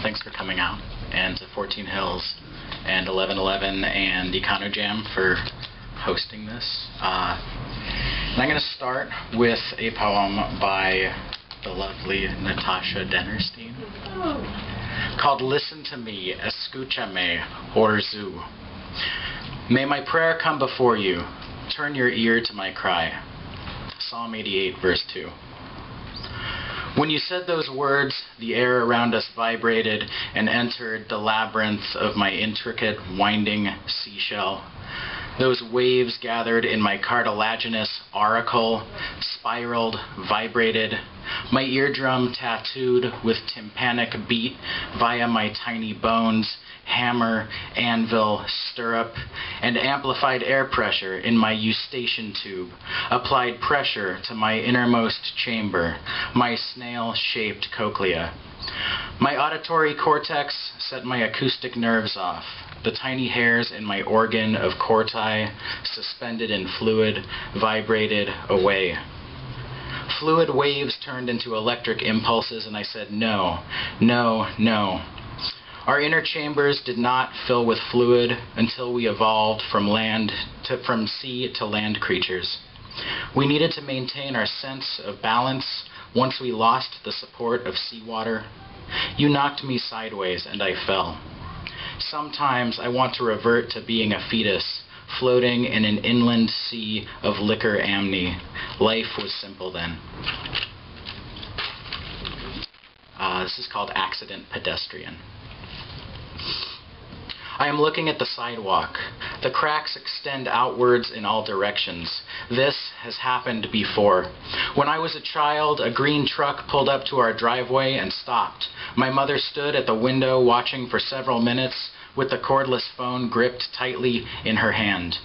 Thanks for coming out, and to 14 Hills and 1111 and Econojam for hosting this. And I'm going to start with a poem by the lovely Natasha Dennerstein called Listen to Me, Escúchame, Orzu. May my prayer come before you. Turn your ear to my cry. Psalm 88, verse 2. When you said those words, the air around us vibrated and entered the labyrinth of my intricate, winding seashell. Those waves gathered in my cartilaginous auricle, spiraled, vibrated, my eardrum tattooed with tympanic beat via my tiny bones, hammer, anvil, stirrup, and amplified air pressure in my eustachian tube, applied pressure to my innermost chamber, my snail-shaped cochlea. My auditory cortex set my acoustic nerves off. The tiny hairs in my organ of corti, suspended in fluid, vibrated away. Fluid waves turned into electric impulses, and I said, no, no, no. Our inner chambers did not fill with fluid until we evolved from sea to land creatures. We needed to maintain our sense of balance once we lost the support of seawater. You knocked me sideways, and I fell. Sometimes I want to revert to being a fetus, floating in an inland sea of liquor amny. Life was simple then. This is called Accident Pedestrian. I am looking at the sidewalk. The cracks extend outwards in all directions. This has happened before. When I was a child, a green truck pulled up to our driveway and stopped. My mother stood at the window watching for several minutes with the cordless phone gripped tightly in her hand.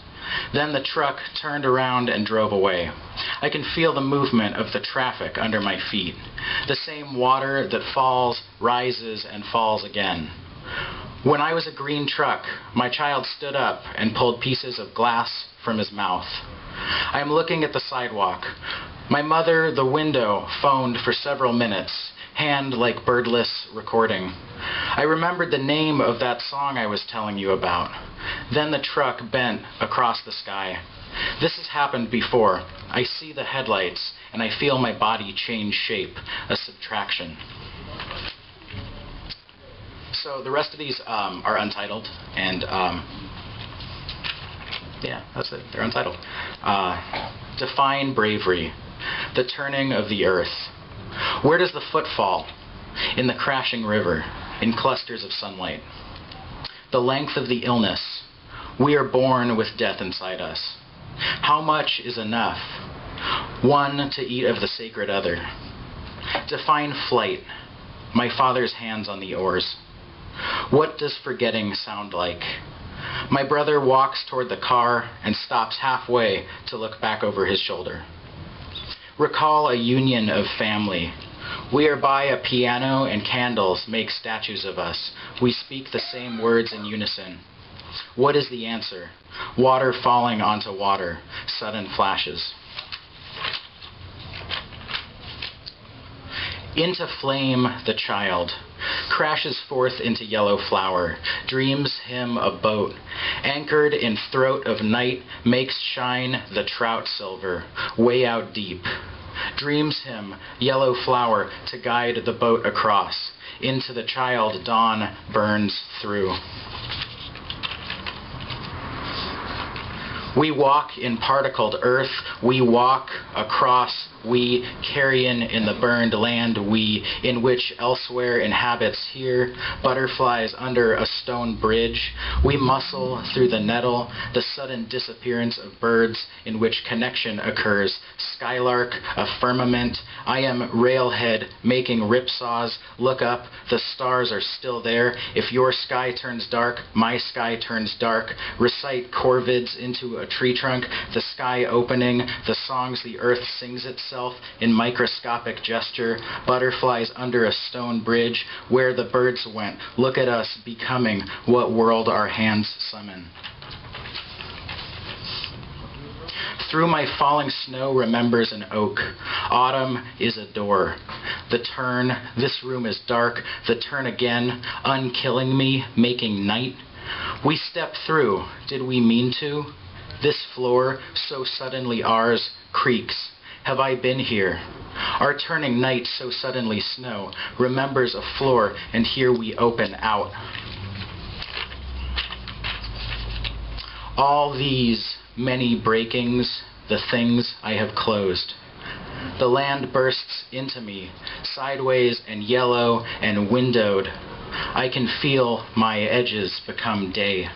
Then the truck turned around and drove away. I can feel the movement of the traffic under my feet. The same water that falls, rises, and falls again. When I was a green truck, my child stood up and pulled pieces of glass from his mouth. I am looking at the sidewalk. My mother, the window, phoned for several minutes, hand like birdless recording. I remembered the name of that song I was telling you about. Then the truck bent across the sky. This has happened before. I see the headlights, and I feel my body change shape, a subtraction. So the rest of these are untitled, and yeah, that's it. They're untitled. Define bravery. The turning of the earth. Where does the foot fall? In the crashing river, in clusters of sunlight. The length of the illness. We are born with death inside us. How much is enough? One to eat of the sacred other. Define flight. My father's hands on the oars. What does forgetting sound like? My brother walks toward the car and stops halfway to look back over his shoulder. Recall a union of family. We are by a piano and candles make statues of us. We speak the same words in unison. What is the answer? Water falling onto water, sudden flashes. Into flame the child crashes forth into yellow flower, dreams him a boat, anchored in throat of night, makes shine the trout silver, way out deep. Dreams him, yellow flower, to guide the boat across. Into the child dawn burns through. We walk in particled earth, we walk across, we carrion in the burned land, we, in which elsewhere inhabits here, butterflies under a stone bridge, we muscle through the nettle, the sudden disappearance of birds in which connection occurs, skylark, a firmament, I am railhead making ripsaws, look up, the stars are still there, if your sky turns dark, my sky turns dark, recite corvids into a tree trunk, the sky opening, the songs the earth sings itself in microscopic gesture, butterflies under a stone bridge, where the birds went, look at us becoming what world our hands summon. Through my falling snow remembers an oak. Autumn is a door. The turn, this room is dark. The turn again, unkilling me, making night. We step through, did we mean to? This floor, so suddenly ours, creaks. Have I been here? Our turning night, so suddenly snow, remembers a floor, and here we open out. All these many breakings, the things I have closed. The land bursts into me, sideways and yellow and windowed. I can feel my edges become day.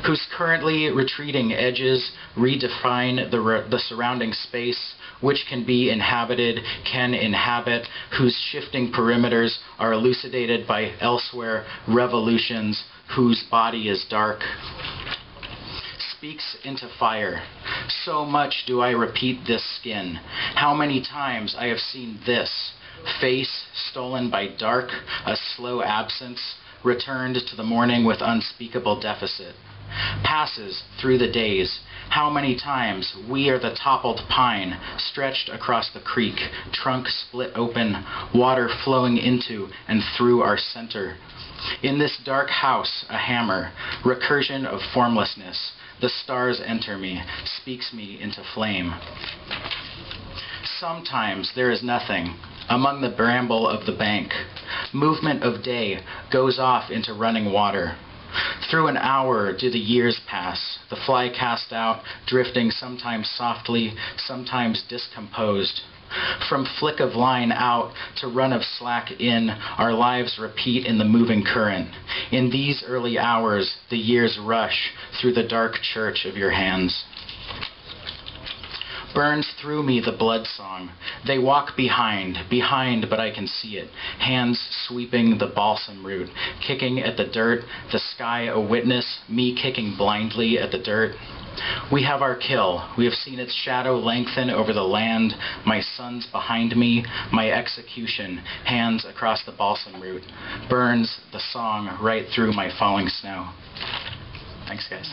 Whose currently retreating edges redefine the surrounding space, which can be inhabited, can inhabit, whose shifting perimeters are elucidated by elsewhere revolutions, whose body is dark. Speaks into fire. So much do I repeat this skin. How many times I have seen this face stolen by dark, a slow absence, returned to the morning with unspeakable deficit. Passes through the days. How many times we are the toppled pine stretched across the creek, trunk split open, water flowing into and through our center. In this dark house, a hammer, recursion of formlessness. The stars enter me, speaks me into flame. Sometimes there is nothing. Among the bramble of the bank, movement of day goes off into running water. Through an hour do the years pass, the fly cast out, drifting sometimes softly, sometimes discomposed. From flick of line out to run of slack in, our lives repeat in the moving current. In these early hours, the years rush through the dark church of your hands. Burns through me the blood song. They walk behind, but I can see it. Hands sweeping the balsam root, kicking at the dirt, the sky a witness, me kicking blindly at the dirt. We have our kill. We have seen its shadow lengthen over the land. My son's behind me, my execution, hands across the balsam root. Burns the song right through my falling snow. Thanks, guys.